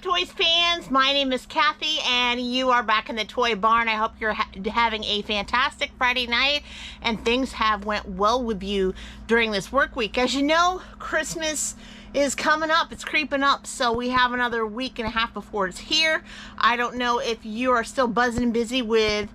Toys fans, my name is Kathy and you are back in the toy barn. I hope you're having a fantastic Friday night and things have went well with you during this work week. As you know, Christmas is coming up, it's creeping up, so we have another week and a half before it's here. I don't know if you are still buzzing and busy with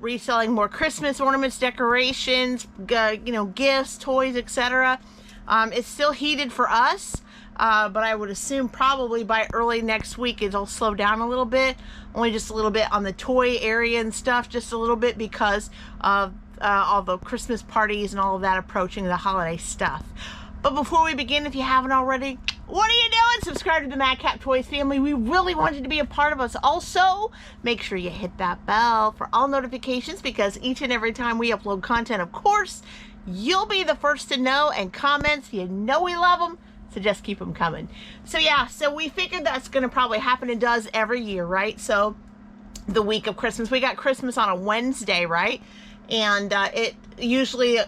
reselling more Christmas ornaments, decorations, gifts, toys, etc. It's still heated for us. But I would assume probably by early next week it'll slow down a little bit, only just a little bit on the toy area and stuff, just a little bit because of all the Christmas parties and all of that approaching the holiday stuff. But before we begin, if you haven't already, what are you doing? Subscribe to the Madcap Toys family. We really want you to be a part of us. Also, make sure you hit that bell for all notifications because each and every time we upload content, of course, you'll be the first to know, and comments, you know we love them. So just keep them coming. So yeah, so we figured that's going to probably happen. It does every year, right? So the week of Christmas, we got Christmas on a Wednesday, right? And it usually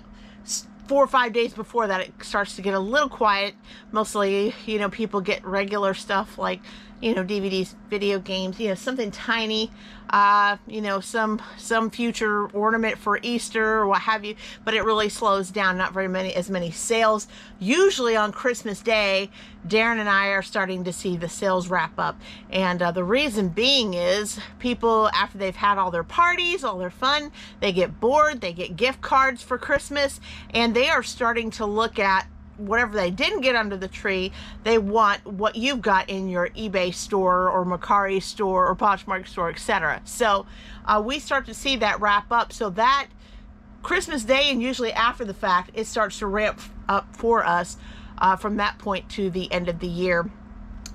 4 or 5 days before that, it starts to get a little quiet. Mostly, people get regular stuff like, DVDs, video games, something tiny, some future ornament for Easter or what have you, but it really slows down, not as many sales. Usually on Christmas Day, Daren and I are starting to see the sales wrap up. And the reason being is people, after they've had all their parties, all their fun, they get bored, they get gift cards for Christmas, and they are starting to look at whatever they didn't get under the tree. They want what you've got in your eBay store or Mercari store or Poshmark store, etc. So we start to see that wrap up. So that Christmas Day and usually after the fact, it starts to ramp up for us from that point to the end of the year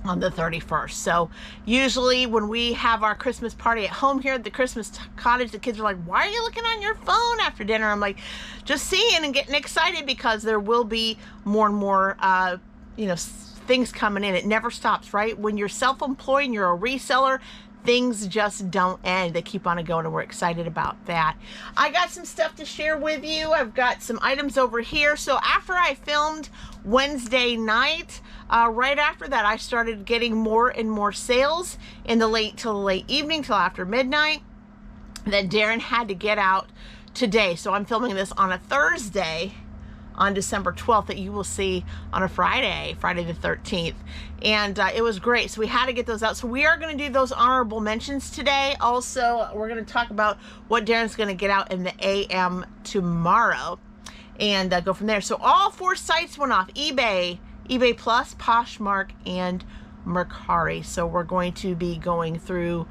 on the 31st. So usually when we have our Christmas party at home here at the Christmas cottage, the kids are like, why are you looking on your phone after dinner? I'm like, just seeing and getting excited because there will be more and more things coming in. It never stops, right? When you're self-employed and you're a reseller, things just don't end. They keep on going, and we're excited about that. I got some stuff to share with you. I've got some items over here. So after I filmed Wednesday night, right after that, I started getting more and more sales in the late evening till after midnight that Daren had to get out today. So I'm filming this on a Thursday on December 12th that you will see on a Friday the 13th. And it was great. So we had to get those out. So we are going to do those honorable mentions today. Also, we're going to talk about what Daren's going to get out in the AM tomorrow and go from there. So all 4 sites went off: eBay, eBay Plus, Poshmark, and Mercari. So we're going to be going through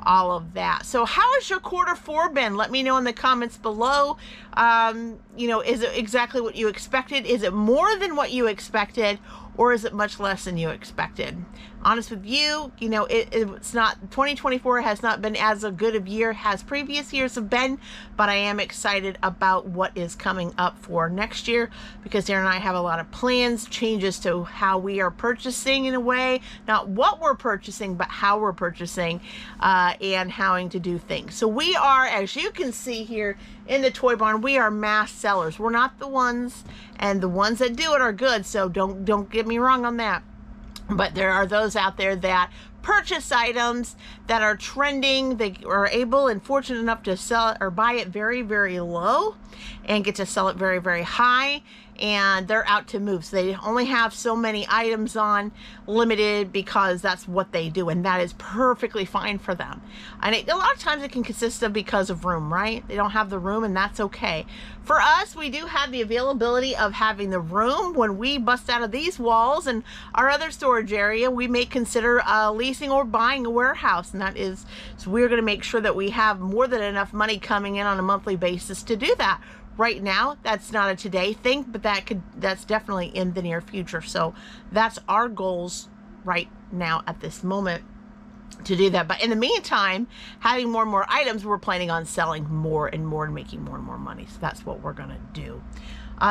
all of that. So how has your Q4 been? Let me know in the comments below. Is it exactly what you expected? Is it more than what you expected? Or is it much less than you expected? Honest with you, it's not, 2024 has not been as a good of year as previous years have been, but I am excited about what is coming up for next year because Daren and I have a lot of plans, changes to how we are purchasing in a way, not what we're purchasing, but how we're purchasing and howing to do things. So we are, as you can see here in the toy barn, we are mass sellers. We're not the ones, and the ones that do it are good, so don't get me wrong on that. But there are those out there that purchase items that are trending. They are able and fortunate enough to sell it or buy it very, very low and get to sell it very, very high. And they're out to move. So they only have so many items on, limited, because that's what they do. And that is perfectly fine for them. And a lot of times it can consist of because of room, right? They don't have the room, and that's okay. For us, we do have the availability of having the room. When we bust out of these walls and our other storage area, we may consider leasing or buying a warehouse. And that is, so we're going to make sure that we have more than enough money coming in on a monthly basis to do that. Right now, that's not a today thing, but that's definitely in the near future. So that's our goals right now at this moment to do that. But in the meantime, having more and more items, we're planning on selling more and more and making more and more money. So that's what we're going to do.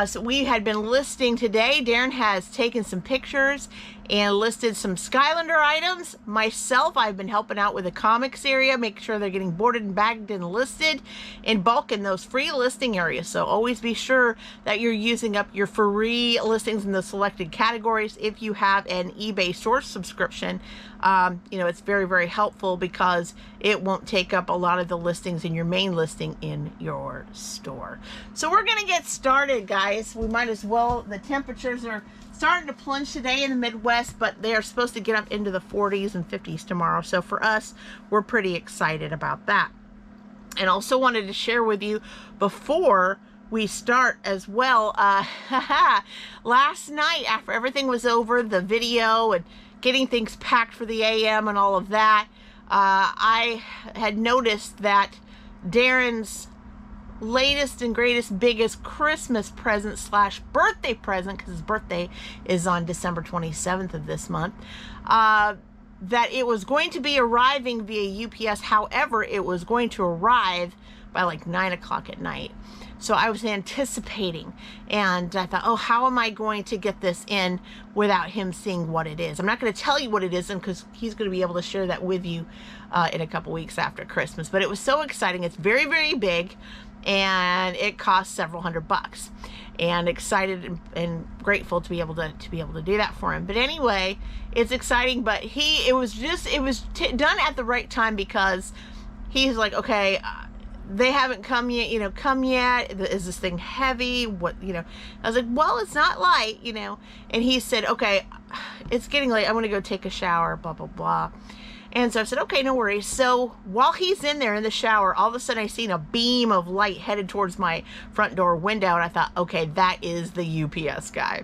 So we had been listing today. Daren has taken some pictures and listed some Skylander items. Myself, I've been helping out with the comics area, making sure they're getting boarded and bagged and listed in bulk in those free listing areas. So always be sure that you're using up your free listings in the selected categories. If you have an eBay source subscription, you know, it's very, very helpful because it won't take up a lot of the listings in your main listing in your store. So we're going to get started, guys. We might as well. The temperatures are starting to plunge today in the Midwest, but they are supposed to get up into the 40s and 50s tomorrow. So for us, we're pretty excited about that. And also wanted to share with you before we start as well, last night after everything was over, the video and getting things packed for the AM and all of that, I had noticed that Daren's latest and greatest, biggest Christmas present slash birthday present, because his birthday is on December 27th of this month, that it was going to be arriving via UPS. However, it was going to arrive by like 9 o'clock at night. So I was anticipating, and I thought, oh, how am I going to get this in without him seeing what it is? I'm not going to tell you what it is, because he's going to be able to share that with you in a couple weeks after Christmas. But it was so exciting. It's very, very big, and it cost several $100. And excited and grateful to be able to do that for him. But anyway, it's exciting. But it was done at the right time, because he's like, okay, they haven't come yet, is this thing heavy? What, I was like, well, it's not light, and he said, okay, it's getting late, I'm going to go take a shower, blah, blah, blah. And so I said, okay, no worries. So while he's in there in the shower, all of a sudden I seen a beam of light headed towards my front door window, and I thought, okay, that is the UPS guy.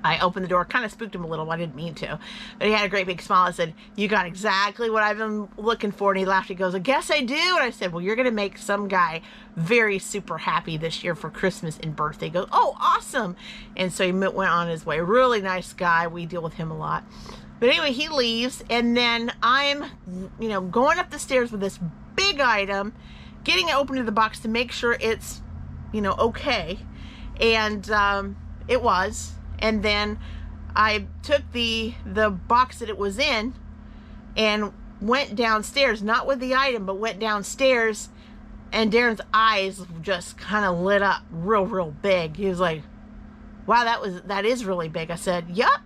I opened the door, kind of spooked him a little. I didn't mean to. But he had a great big smile. I said, you got exactly what I've been looking for. And he laughed. He goes, I guess I do. And I said, well, you're going to make some guy very super happy this year for Christmas and birthday. He goes, oh, awesome. And so he went on his way. Really nice guy. We deal with him a lot. But anyway, he leaves. And then I'm, going up the stairs with this big item, getting it open to the box to make sure it's, okay. And it was. And then I took the box that it was in and went downstairs, not with the item, but went downstairs, and Daren's eyes just kind of lit up real, real big. He was like, wow, that is really big. I said, yup.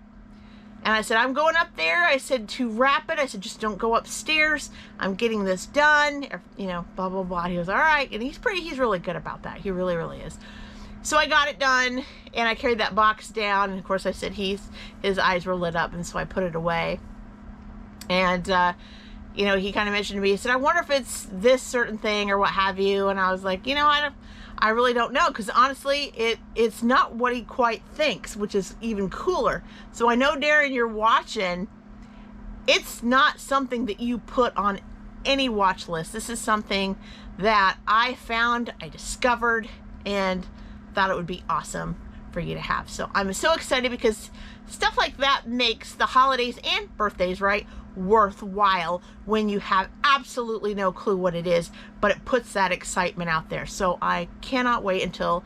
And I said, I'm going up there. I said, to wrap it. I said, just don't go upstairs. I'm getting this done, blah, blah, blah. He was all right. And he's really good about that. He really, really is. So I got it done, and I carried that box down, and of course I said his eyes were lit up, and so I put it away. And he kind of mentioned to me, he said, I wonder if it's this certain thing or what have you. And I was like, I really don't know, because honestly it's not what he quite thinks, which is even cooler. So I know, Daren, you're watching. It's not something that you put on any watch list. This is something that I found, I discovered, and thought it would be awesome for you to have. So I'm so excited, because stuff like that makes the holidays and birthdays, right, worthwhile when you have absolutely no clue what it is, but it puts that excitement out there. So I cannot wait until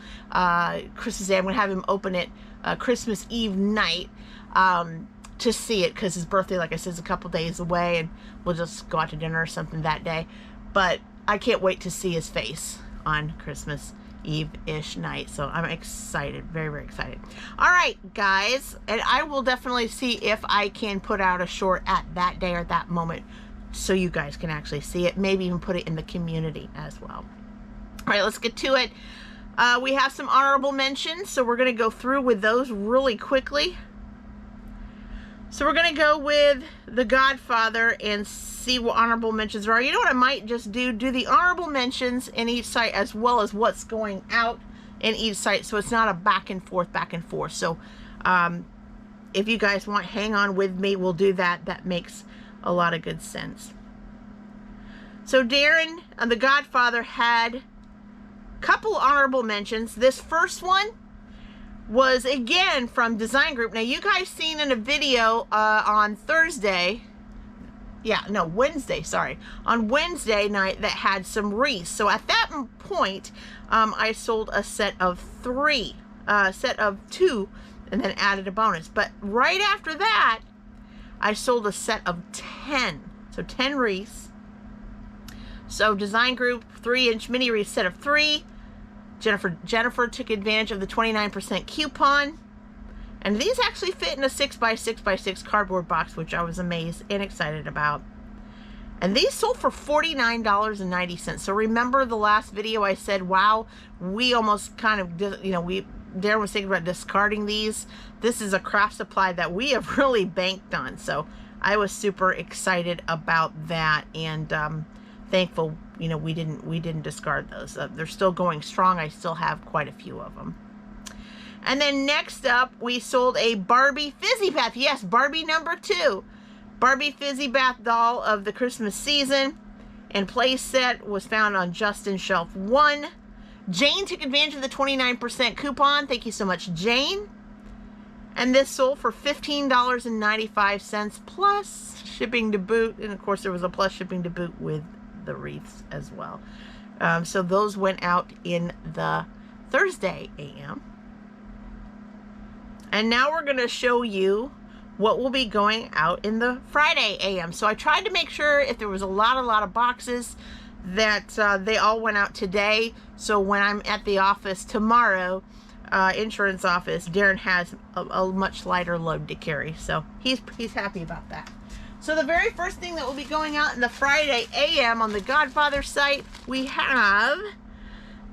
Christmas Day. I'm going to have him open it Christmas Eve night to see it, because his birthday, like I said, is a couple days away, and we'll just go out to dinner or something that day. But I can't wait to see his face on Christmas Eve-ish night. So I'm excited, very, very excited. All right, guys, and I will definitely see if I can put out a short at that day or that moment, so you guys can actually see it. Maybe even put it in the community as well. All right, let's get to it. We have some honorable mentions, so we're going to go through with those really quickly. So we're going to go with The Godfather and see what honorable mentions are. You know what I might just do the honorable mentions in each site, as well as what's going out in each site, so it's not a back and forth. So if you guys want, hang on with me, we'll do that. That makes a lot of good sense. So Daren and The Godfather had a couple honorable mentions. This first one was again from Design Group. Now, you guys seen in a video on Thursday, yeah, no, Wednesday, sorry. On Wednesday night that had some wreaths. So at that point, I sold a set of 2, and then added a bonus. But right after that, I sold a set of 10. So 10 wreaths. So design group, 3-inch mini wreath set of 3. Jennifer took advantage of the 29% coupon. And these actually fit in a 6x6x6 cardboard box, which I was amazed and excited about. And these sold for $49.90. So remember the last video I said, wow, we almost kind of, you know, Daren was thinking about discarding these. This is a craft supply that we have really banked on. So I was super excited about that, and thankful, you know, we didn't discard those. They're still going strong. I still have quite a few of them. And then next up, we sold a Barbie Fizzy Bath. Yes, Barbie number 2. Barbie Fizzy Bath doll of the Christmas season. And play set was found on Justin Shelf 1. Jane took advantage of the 29% coupon. Thank you so much, Jane. And this sold for $15.95 plus shipping to boot. And of course, there was a plus shipping to boot with the wreaths as well. So those went out in the Thursday AM. And now we're going to show you what will be going out in the Friday AM. So I tried to make sure if there was a lot of boxes that they all went out today. So when I'm at the office tomorrow, insurance office, Daren has a much lighter load to carry. So he's happy about that. So the very first thing that will be going out in the Friday AM on the Godfather site, we have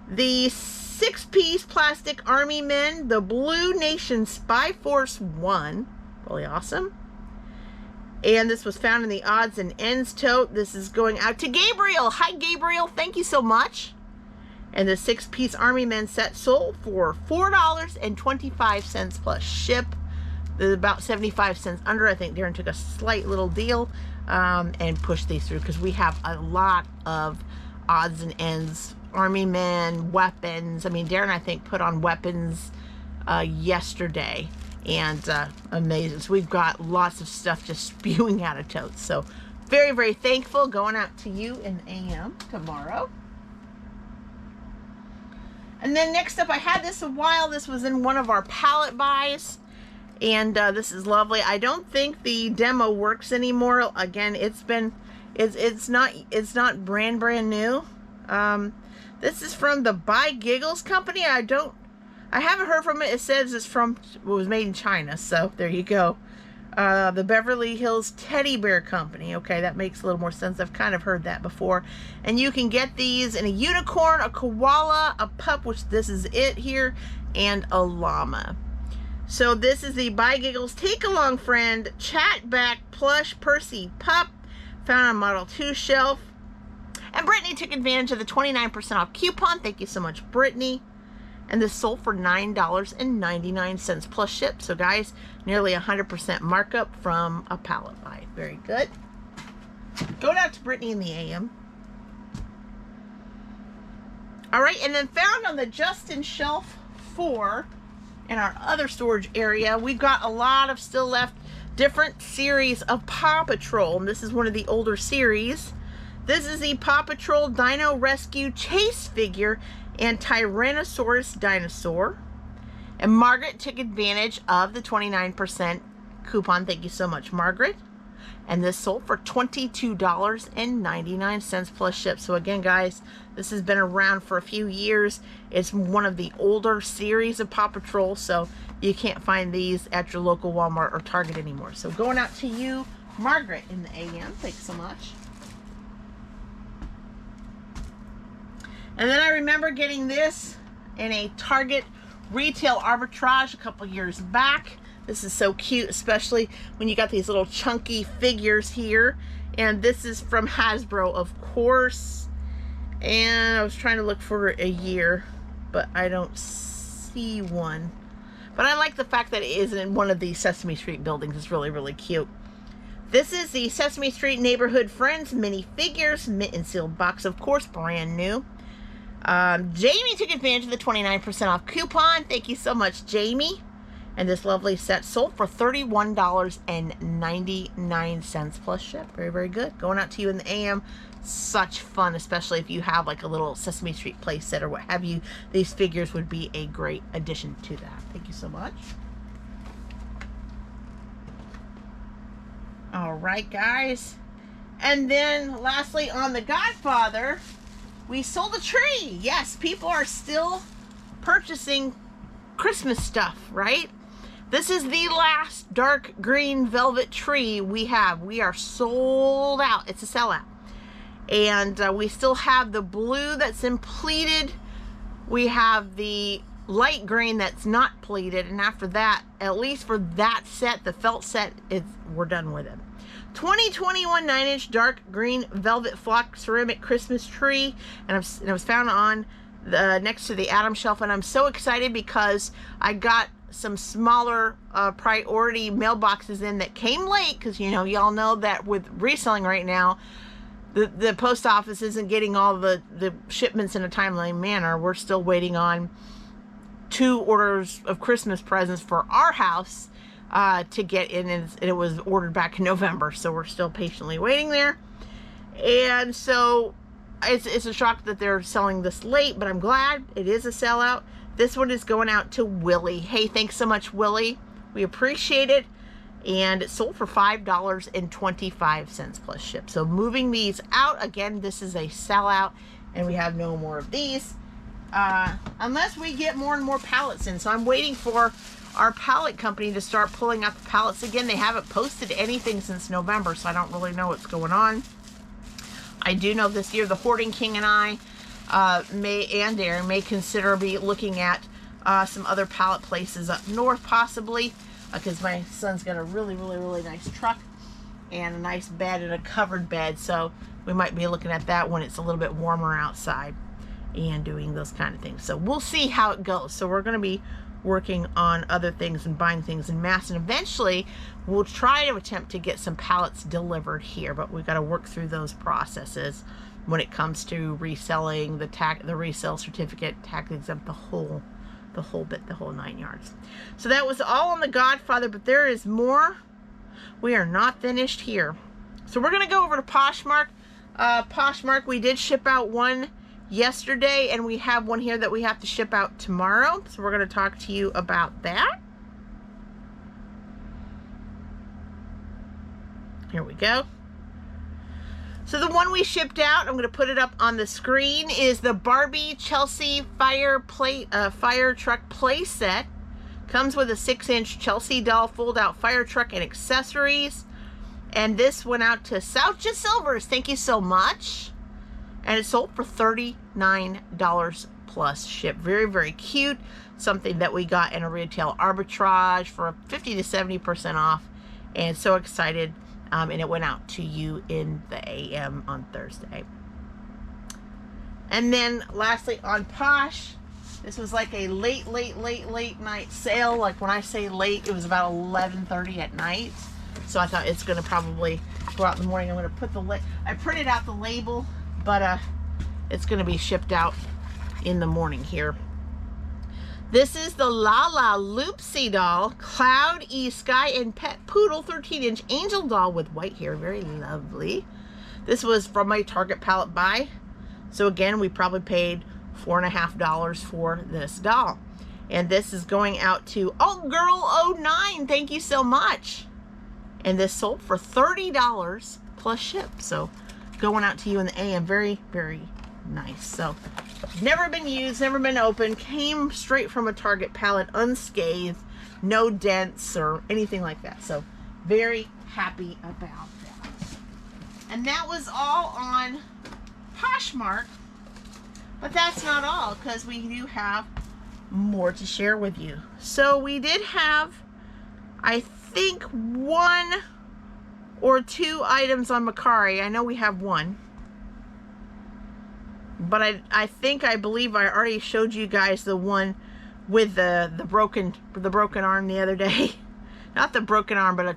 the 6-piece plastic Army Men, the Blue Nation Spy Force 1. Really awesome. And this was found in the odds and ends tote. This is going out to Gabriel. Hi, Gabriel. Thank you so much. And the 6-piece Army Men set sold for $4.25 plus ship. There's about 75 cents under. I think Daren took a slight little deal and pushed these through because we have a lot of odds and ends. Army Men, weapons. I mean, Daren, I think, put on weapons yesterday. And amazing. So we've got lots of stuff just spewing out of totes. So very, very thankful. Going out to you in AM tomorrow. And then next up, I had this a while. This was in one of our pallet buys. And this is lovely. I don't think the demo works anymore. Again, it's not brand new. This is from the Buy Giggles company. I haven't heard from it. It says it was made in China. So there you go. The Beverly Hills Teddy Bear Company. Okay, that makes a little more sense. I've kind of heard that before. And you can get these in a unicorn, a koala, a pup, which this is it here, and a llama. So this is the Buy Giggles Take Along Friend Chat Back Plush Percy Pup, found on Model 2 shelf. And Brittany took advantage of the 29% off coupon. Thank you so much, Brittany. And this sold for $9.99 plus ship. So guys, nearly 100% markup from a pallet buy. Very good. Going out to Brittany in the AM. All right, and then found on the Justin Shelf 4 in our other storage area, we've got a lot of still left different series of Paw Patrol. And this is one of the older series. This is the Paw Patrol Dino Rescue Chase figure and Tyrannosaurus dinosaur. And Margaret took advantage of the 29% coupon. Thank you so much, Margaret. And this sold for $22.99 plus ship. So again, guys, this has been around for a few years. It's one of the older series of Paw Patrol, so you can't find these at your local Walmart or Target anymore. So going out to you, Margaret, in the AM. Thanks so much. And then I remember getting this in a Target retail arbitrage a couple years back. This is so cute, especially when you got these little chunky figures here. And this is from Hasbro, of course. And I was trying to look for a year, but I don't see one. But I like the fact that it is in one of the Sesame Street buildings. It's really, really cute. This is the Sesame Street Neighborhood Friends mini figures, mint and sealed box, of course, brand new. Jamie took advantage of the 29% off coupon. Thank you so much, Jamie. And this lovely set sold for $31.99 plus ship. Very, very good. Going out to you in the AM. Such fun, especially if you have like a little Sesame Street play set or what have you. These figures would be a great addition to that. Thank you so much. All right, guys. And then lastly, on The Godfather, we sold a tree. Yes, people are still purchasing Christmas stuff, right? This is the last dark green velvet tree we have. We are sold out. It's a sellout. And we still have the blue that's in pleated. We have the light green that's not pleated. And after that, at least for that set, the felt set, we're done with it. 2021 9-inch dark green velvet flock ceramic Christmas tree. And it was found on the next to the Adam shelf. And I'm so excited because I got some smaller priority mailboxes in that came late, because you know, y'all know that with reselling right now, the post office isn't getting all the shipments in a timely manner. We're still waiting on 2 orders of Christmas presents for our house to get in, and it was ordered back in November, so we're still patiently waiting there. And so it's a shock that they're selling this late, but I'm glad it is a sellout. This one is going out to Willie. Hey, thanks so much, Willie. We appreciate it. And it sold for $5.25 plus ship. So moving these out, again, this is a sellout, and we have no more of these. Unless we get more and more pallets in. So I'm waiting for our pallet company to start pulling out the pallets again. They haven't posted anything since November, so I don't really know what's going on. I do know this year the Hoarding King and I and Daren may consider looking at some other pallet places up north, possibly, because my son's got a really nice truck and a nice bed and a covered bed, so we might be looking at that when it's a little bit warmer outside and doing those kind of things. So we'll see how it goes. So we're going to be working on other things and buying things in mass, and eventually we'll try to attempt to get some pallets delivered here, but we've got to work through those processes when it comes to reselling, the resale certificate, tax exempt, the whole bit, the whole 9 yards. So that was all on The Godfather, but there is more. We are not finished here. So we're gonna go over to Poshmark. Poshmark, we did ship out one yesterday, and we have one here that we have to ship out tomorrow. So we're gonna talk to you about that. Here we go. So the one we shipped out, I'm going to put it up on the screen, is the Barbie Chelsea fire truck play set. Comes with a 6-inch Chelsea doll fold-out fire truck and accessories. And this went out to Soucha Silvers. Thank you so much. And it sold for $39 plus ship. Very cute. Something that we got in a retail arbitrage for 50 to 70% off. And so excited. And it went out to you in the AM on Thursday. And then lastly on Posh, this was like a late night sale. Like when I say late, it was about 11:30 at night. So I thought it's going to probably go out in the morning. I'm going to put I printed out the label, but it's going to be shipped out in the morning here. This is the Lala Loopsy doll, Cloud, E, Sky, and Pet Poodle 13-inch angel doll with white hair. Very lovely. This was from my Target pallet buy. So again, we probably paid $4.50 for this doll. And this is going out to Girl09. Thank you so much. And this sold for $30 plus ship. So going out to you in the AM. Very nice. So never been used, never been opened, came straight from a Target pallet unscathed, no dents or anything like that. So very happy about that. And that was all on Poshmark, but that's not all, because we do have more to share with you. So we did have, I think, 1 or 2 items on Mercari. I know we have one. But I believe I already showed you guys the one with the broken arm the other day. Not the broken arm, but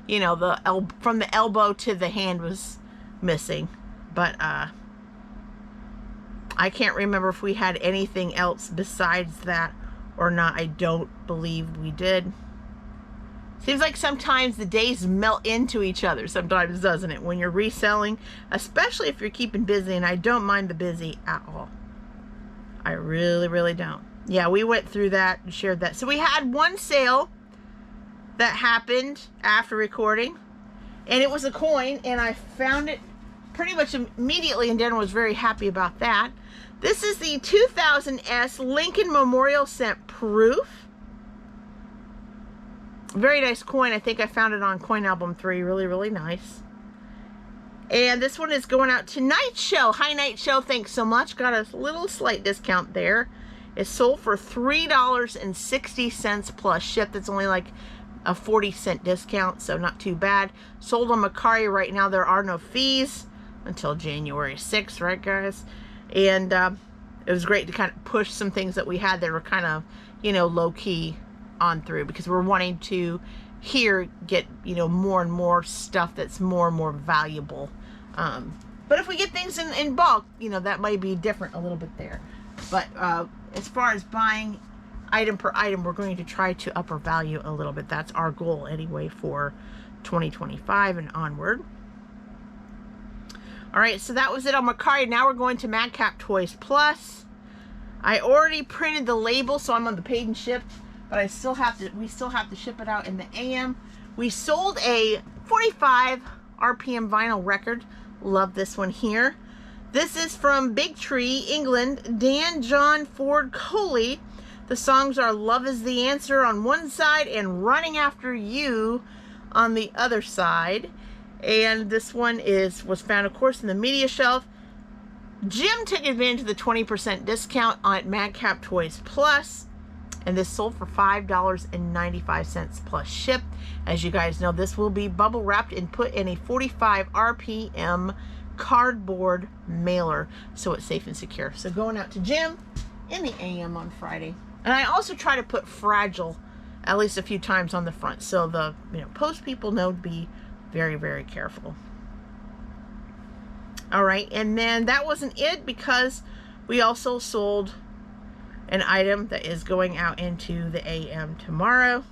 you know, from the elbow to the hand was missing. But I can't remember if we had anything else besides that or not. I don't believe we did. Seems like sometimes the days melt into each other sometimes, doesn't it? When you're reselling, especially if you're keeping busy, and I don't mind the busy at all. I really, really don't. Yeah, we went through that and shared that. So we had one sale that happened after recording, and it was a coin, and I found it pretty much immediately, and Daren was very happy about that. This is the 2000S Lincoln Memorial Cent Proof. Very nice coin. I think I found it on Coin Album 3. Really, really nice. And this one is going out to Night Show. Hi, Night Show. Thanks so much. Got a little slight discount there. It's sold for $3.60 plus ship. That's only like a 40-cent discount, so not too bad. Sold on Mercari right now. There are no fees until January 6th, right, guys? And it was great to kind of push some things that we had that were kind of, you know, low-key on through, because we're wanting to get, you know, more and more stuff that's more and more valuable. But if we get things in bulk, you know, that might be different a little bit there. But as far as buying item per item, we're going to try to up our value a little bit. That's our goal anyway for 2025 and onward. All right, so that was it on Mercari. Now we're going to Madcap Toys Plus. I already printed the label, so I'm on the paid and shipped, but we still have to ship it out in the AM. We sold a 45 RPM vinyl record. Love this one here. This is from Big Tree, England, Dan John Ford Coley. The songs are Love Is the Answer on one side and Running After You on the other side. And this one was found, of course, in the media shelf. Jim took advantage of the 20% discount on Madcap Toys Plus, and this sold for $5.95 plus ship. As you guys know, this will be bubble wrapped and put in a 45 RPM cardboard mailer, so it's safe and secure. So going out to Jim in the AM on Friday. And I also try to put fragile at least a few times on the front, so the post people know to be very, very careful. All right, and then that wasn't it, because we also sold an item that is going out into the AM tomorrow.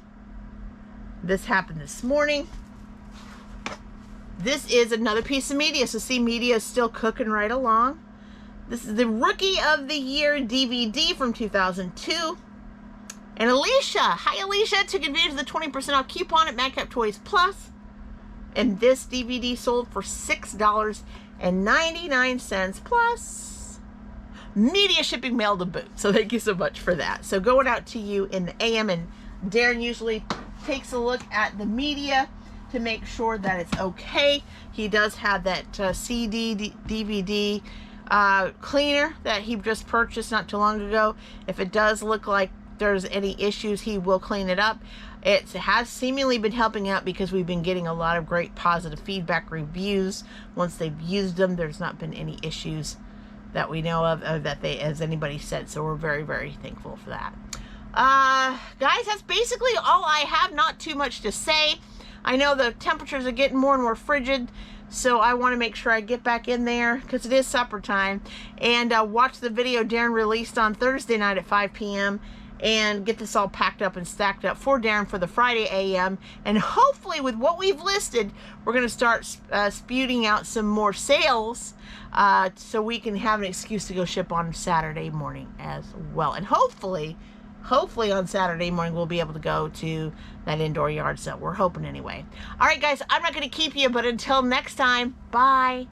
This happened this morning. This is another piece of media, so see, media is still cooking right along. This is the Rookie of the Year DVD from 2002. And Alicia, hi Alicia, took advantage of the 20% off coupon at Madcap Toys Plus. And this DVD sold for $6.99 plus media shipping mail to boot. So thank you so much for that. So going out to you in the AM, and Daren usually takes a look at the media to make sure that it's okay. He does have that CD, DVD cleaner that he just purchased not too long ago. If it does look like there's any issues, he will clean it up. It has seemingly been helping out, because we've been getting a lot of great positive feedback reviews. Once they've used them, there's not been any issues that we know of that as anybody said. So we're very, very thankful for that. Guys, that's basically all I have. Not too much to say. I know the temperatures are getting more and more frigid, so I want to make sure I get back in there, because it is supper time, and watch the video Daren released on Thursday night at 5 p.m. and get this all packed up and stacked up for Daren for the Friday AM. And hopefully with what we've listed, we're going to start spewing out some more sales, so we can have an excuse to go ship on Saturday morning as well. And hopefully on Saturday morning we'll be able to go to that indoor yard sale. We're hoping anyway. All right, guys, I'm not going to keep you, but until next time, bye.